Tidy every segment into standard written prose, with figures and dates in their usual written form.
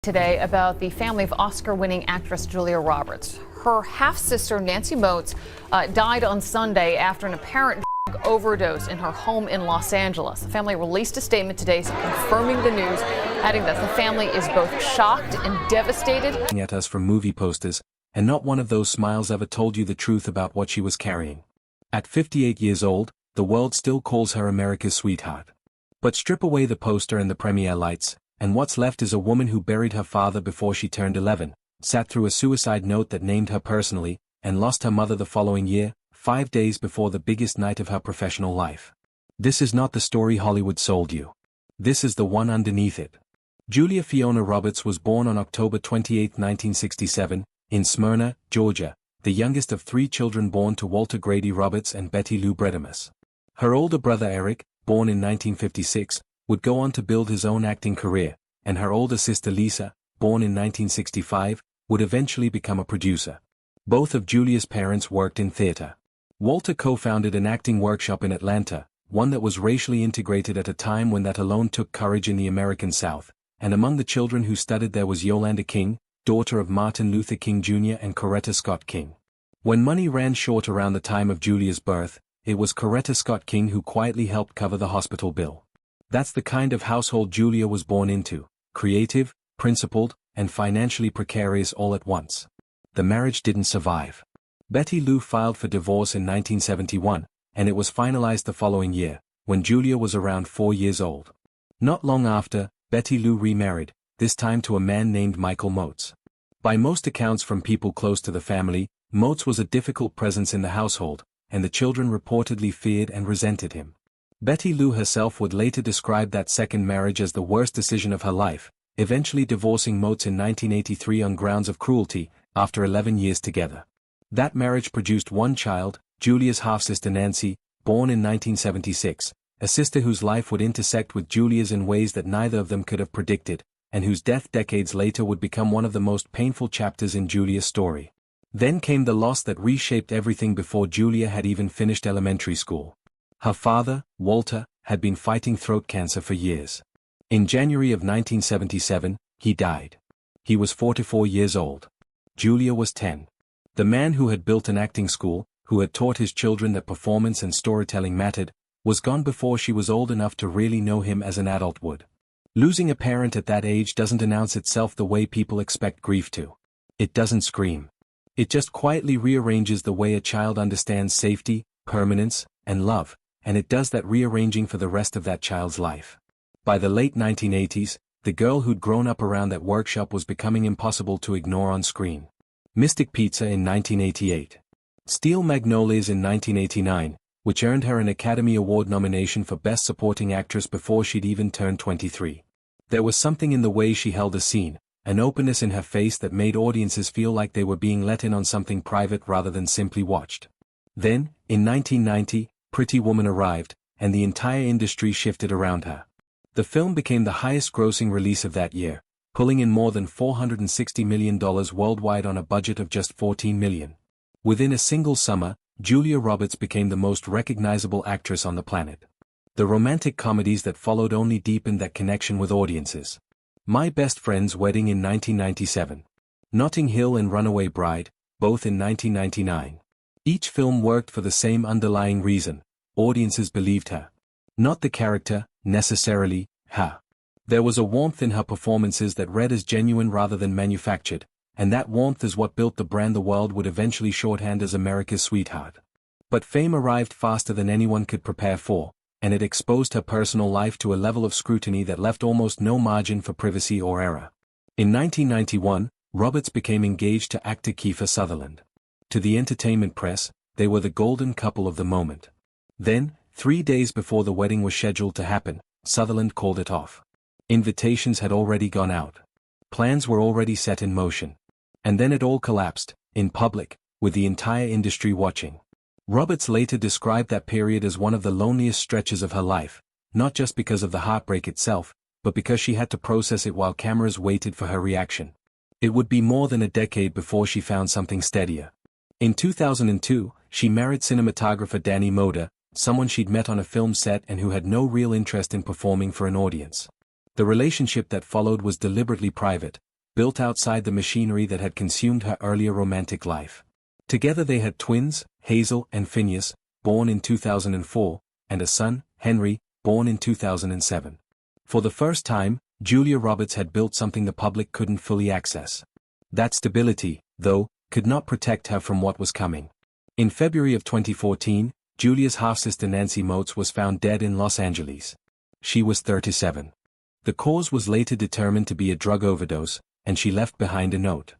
Today about the family of Oscar-winning actress Julia Roberts. Her half-sister Nancy Moats died on Sunday after an apparent drug overdose in her home in Los Angeles. The family released a statement today confirming the news, adding that the family is both shocked and devastated. At us from movie posters, and not one of those smiles ever told you the truth about what she was carrying. At 58 years old, the world still calls her America's sweetheart. But strip away the poster and the premiere lights, and what's left is a woman who buried her father before she turned 11, sat through a suicide note that named her personally, and lost her mother the following year, 5 days before the biggest night of her professional life. This is not the story Hollywood sold you. This is the one underneath it. Julia Fiona Roberts was born on October 28, 1967, in Smyrna, Georgia, the youngest of 3 children born to Walter Grady Roberts and Betty Lou Bredemus. Her older brother Eric, born in 1956, would go on to build his own acting career, and her older sister Lisa, born in 1965, would eventually become a producer. Both of Julia's parents worked in theater. Walter co-founded an acting workshop in Atlanta, one that was racially integrated at a time when that alone took courage in the American South, and among the children who studied there was Yolanda King, daughter of Martin Luther King Jr. and Coretta Scott King. When money ran short around the time of Julia's birth, it was Coretta Scott King who quietly helped cover the hospital bill. That's the kind of household Julia was born into, creative, principled, and financially precarious all at once. The marriage didn't survive. Betty Lou filed for divorce in 1971, and it was finalized the following year, when Julia was around 4 years old. Not long after, Betty Lou remarried, this time to a man named Michael Moats. By most accounts from people close to the family, Moats was a difficult presence in the household, and the children reportedly feared and resented him. Betty Lou herself would later describe that second marriage as the worst decision of her life, eventually divorcing Moats in 1983 on grounds of cruelty, after 11 years together. That marriage produced one child, Julia's half-sister Nancy, born in 1976, a sister whose life would intersect with Julia's in ways that neither of them could have predicted, and whose death decades later would become one of the most painful chapters in Julia's story. Then came the loss that reshaped everything before Julia had even finished elementary school. Her father, Walter, had been fighting throat cancer for years. In January of 1977, he died. He was 44 years old. Julia was 10. The man who had built an acting school, who had taught his children that performance and storytelling mattered, was gone before she was old enough to really know him as an adult would. Losing a parent at that age doesn't announce itself the way people expect grief to. It doesn't scream. It just quietly rearranges the way a child understands safety, permanence, and love, and it does that rearranging for the rest of that child's life. By the late 1980s, the girl who'd grown up around that workshop was becoming impossible to ignore on screen. Mystic Pizza in 1988. Steel Magnolias in 1989, which earned her an Academy Award nomination for Best Supporting Actress before she'd even turned 23. There was something in the way she held a scene, an openness in her face that made audiences feel like they were being let in on something private rather than simply watched. Then, in 1990, Pretty Woman arrived, and the entire industry shifted around her. The film became the highest-grossing release of that year, pulling in more than $460 million worldwide on a budget of just $14 million. Within a single summer, Julia Roberts became the most recognizable actress on the planet. The romantic comedies that followed only deepened that connection with audiences. My Best Friend's Wedding in 1997. Notting Hill and Runaway Bride, both in 1999. Each film worked for the same underlying reason: audiences believed her. Not the character, necessarily, her. There was a warmth in her performances that read as genuine rather than manufactured, and that warmth is what built the brand the world would eventually shorthand as America's sweetheart. But fame arrived faster than anyone could prepare for, and it exposed her personal life to a level of scrutiny that left almost no margin for privacy or error. In 1991, Roberts became engaged to actor Kiefer Sutherland. To the entertainment press, they were the golden couple of the moment. Then, 3 days before the wedding was scheduled to happen, Sutherland called it off. Invitations had already gone out. Plans were already set in motion. And then it all collapsed, in public, with the entire industry watching. Roberts later described that period as one of the loneliest stretches of her life, not just because of the heartbreak itself, but because she had to process it while cameras waited for her reaction. It would be more than a decade before she found something steadier. In 2002, she married cinematographer Danny Moder, someone she'd met on a film set and who had no real interest in performing for an audience. The relationship that followed was deliberately private, built outside the machinery that had consumed her earlier romantic life. Together they had twins, Hazel and Phineas, born in 2004, and a son, Henry, born in 2007. For the first time, Julia Roberts had built something the public couldn't fully access. That stability, though, could not protect her from what was coming. In February of 2014, Julia's half-sister Nancy Moats was found dead in Los Angeles. She was 37. The cause was later determined to be a drug overdose, and she left behind a note.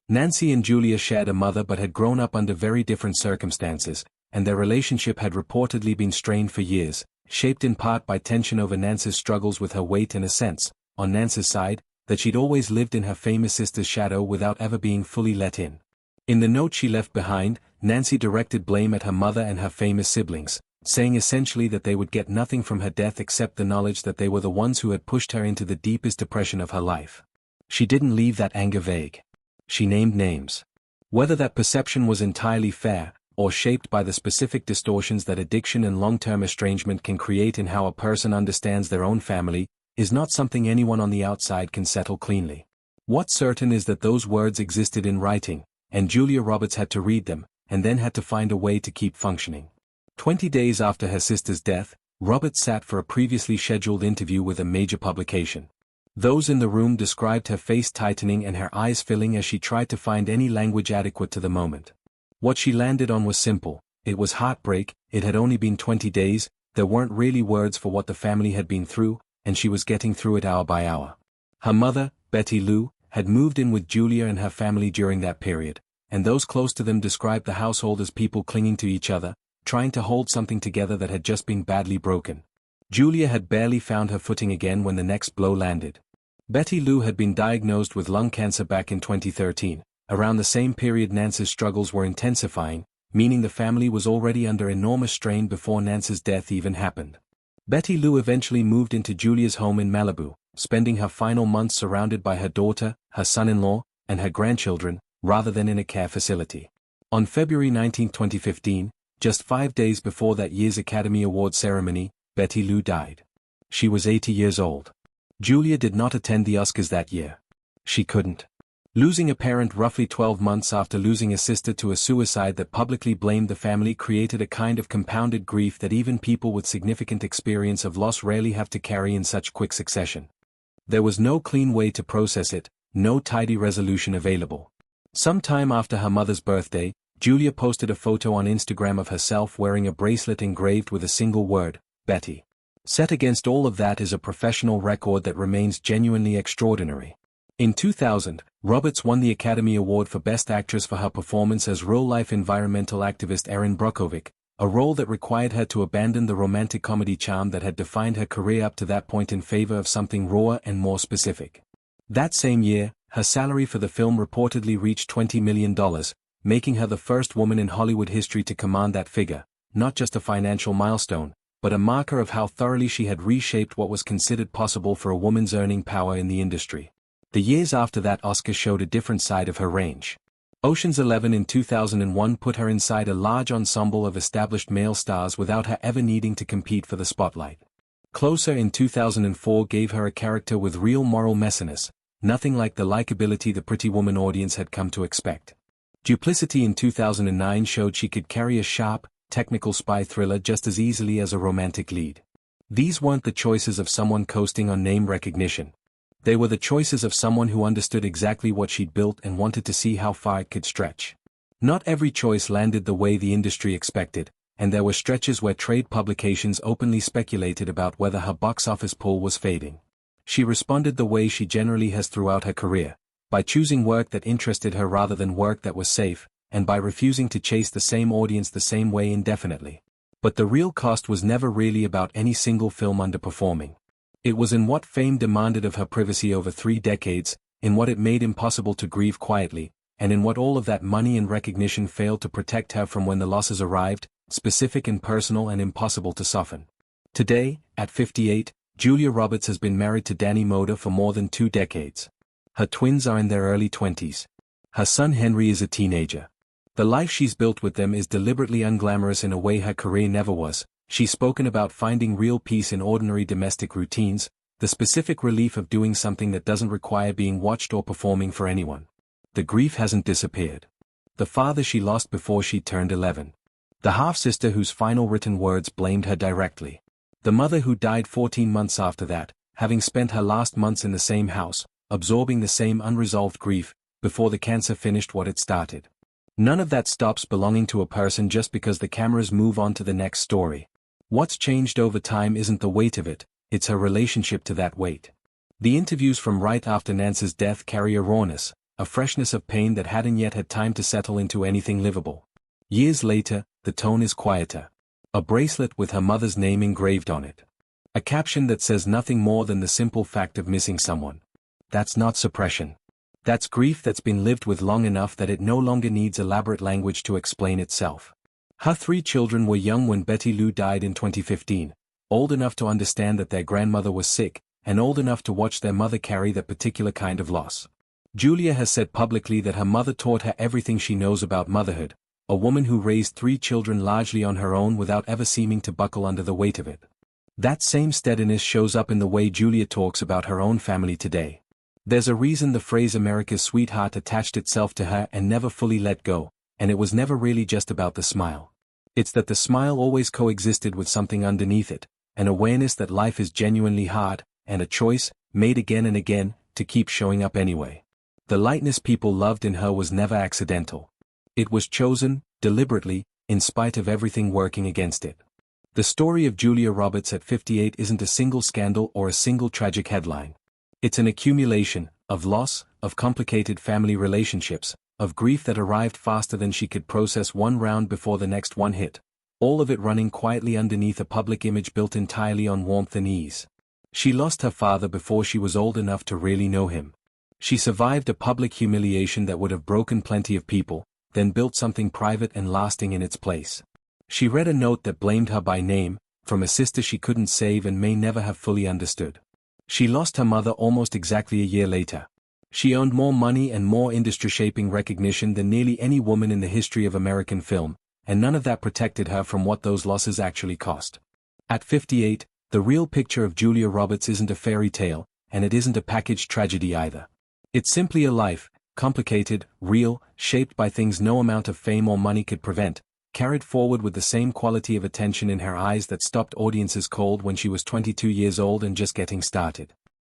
Nancy and Julia shared a mother but had grown up under very different circumstances, and their relationship had reportedly been strained for years, shaped in part by tension over Nancy's struggles with her weight and a sense, on Nancy's side, that she'd always lived in her famous sister's shadow without ever being fully let in. In the note she left behind, Nancy directed blame at her mother and her famous siblings, saying essentially that they would get nothing from her death except the knowledge that they were the ones who had pushed her into the deepest depression of her life. She didn't leave that anger vague. She named names. Whether that perception was entirely fair, or shaped by the specific distortions that addiction and long-term estrangement can create in how a person understands their own family, is not something anyone on the outside can settle cleanly. What's certain is that those words existed in writing, and Julia Roberts had to read them, and then had to find a way to keep functioning. 20 days after her sister's death, Roberts sat for a previously scheduled interview with a major publication. Those in the room described her face tightening and her eyes filling as she tried to find any language adequate to the moment. What she landed on was simple. It was heartbreak, it had only been 20 days, there weren't really words for what the family had been through, and she was getting through it hour by hour. Her mother, Betty Lou, had moved in with Julia and her family during that period, and those close to them described the household as people clinging to each other, trying to hold something together that had just been badly broken. Julia had barely found her footing again when the next blow landed. Betty Lou had been diagnosed with lung cancer back in 2013, around the same period Nancy's struggles were intensifying, meaning the family was already under enormous strain before Nancy's death even happened. Betty Lou eventually moved into Julia's home in Malibu, spending her final months surrounded by her daughter, her son-in-law, and her grandchildren, rather than in a care facility. On February 19, 2015, just 5 days before that year's Academy Award ceremony, Betty Lou died. She was 80 years old. Julia did not attend the Oscars that year. She couldn't. Losing a parent roughly 12 months after losing a sister to a suicide that publicly blamed the family created a kind of compounded grief that even people with significant experience of loss rarely have to carry in such quick succession. There was no clean way to process it, no tidy resolution available. Sometime after her mother's birthday, Julia posted a photo on Instagram of herself wearing a bracelet engraved with a single word, Betty. Set against all of that is a professional record that remains genuinely extraordinary. In 2000, Roberts won the Academy Award for Best Actress for her performance as real-life environmental activist Erin Brockovich, a role that required her to abandon the romantic comedy charm that had defined her career up to that point in favor of something rawer and more specific. That same year, her salary for the film reportedly reached $20 million, making her the first woman in Hollywood history to command that figure, not just a financial milestone, but a marker of how thoroughly she had reshaped what was considered possible for a woman's earning power in the industry. The years after that Oscar showed a different side of her range. Ocean's 11 in 2001 put her inside a large ensemble of established male stars without her ever needing to compete for the spotlight. Closer in 2004 gave her a character with real moral messiness, nothing like the likability the Pretty Woman audience had come to expect. Duplicity in 2009 showed she could carry a sharp, technical spy thriller just as easily as a romantic lead. These weren't the choices of someone coasting on name recognition. They were the choices of someone who understood exactly what she'd built and wanted to see how far it could stretch. Not every choice landed the way the industry expected, and there were stretches where trade publications openly speculated about whether her box office pull was fading. She responded the way she generally has throughout her career, by choosing work that interested her rather than work that was safe, and by refusing to chase the same audience the same way indefinitely. But the real cost was never really about any single film underperforming. It was in what fame demanded of her privacy over 3 decades, in what it made impossible to grieve quietly, and in what all of that money and recognition failed to protect her from when the losses arrived, specific and personal and impossible to soften. Today, at 58, Julia Roberts has been married to Danny Moder for more than 2 decades. Her twins are in their early 20s. Her son Henry is a teenager. The life she's built with them is deliberately unglamorous in a way her career never was. She's spoken about finding real peace in ordinary domestic routines, The specific relief of doing something that doesn't require being watched or performing for anyone. The grief hasn't disappeared. The father she lost before she turned 11. The half-sister whose final written words blamed her directly. The mother who died 14 months after that, having spent her last months in the same house, absorbing the same unresolved grief, before the cancer finished what it started. None of that stops belonging to a person just because the cameras move on to the next story. What's changed over time isn't the weight of it, it's her relationship to that weight. The interviews from right after Nance's death carry a rawness, a freshness of pain that hadn't yet had time to settle into anything livable. Years later, the tone is quieter. A bracelet with her mother's name engraved on it. A caption that says nothing more than the simple fact of missing someone. That's not suppression. That's grief that's been lived with long enough that it no longer needs elaborate language to explain itself. Her 3 children were young when Betty Lou died in 2015, old enough to understand that their grandmother was sick, and old enough to watch their mother carry that particular kind of loss. Julia has said publicly that her mother taught her everything she knows about motherhood, a woman who raised 3 children largely on her own without ever seeming to buckle under the weight of it. That same steadiness shows up in the way Julia talks about her own family today. There's a reason the phrase America's sweetheart attached itself to her and never fully let go, and it was never really just about the smile. It's that the smile always coexisted with something underneath it, an awareness that life is genuinely hard, and a choice, made again and again, to keep showing up anyway. The lightness people loved in her was never accidental. It was chosen, deliberately, in spite of everything working against it. The story of Julia Roberts at 58 isn't a single scandal or a single tragic headline. It's an accumulation, of loss, of complicated family relationships, of grief that arrived faster than she could process one round before the next one hit. All of it running quietly underneath a public image built entirely on warmth and ease. She lost her father before she was old enough to really know him. She survived a public humiliation that would have broken plenty of people, then built something private and lasting in its place. She read a note that blamed her by name, from a sister she couldn't save and may never have fully understood. She lost her mother almost exactly a year later. She earned more money and more industry-shaping recognition than nearly any woman in the history of American film, and none of that protected her from what those losses actually cost. At 58, the real picture of Julia Roberts isn't a fairy tale, and it isn't a packaged tragedy either. It's simply a life, complicated, real, shaped by things no amount of fame or money could prevent, carried forward with the same quality of attention in her eyes that stopped audiences cold when she was 22 years old and just getting started.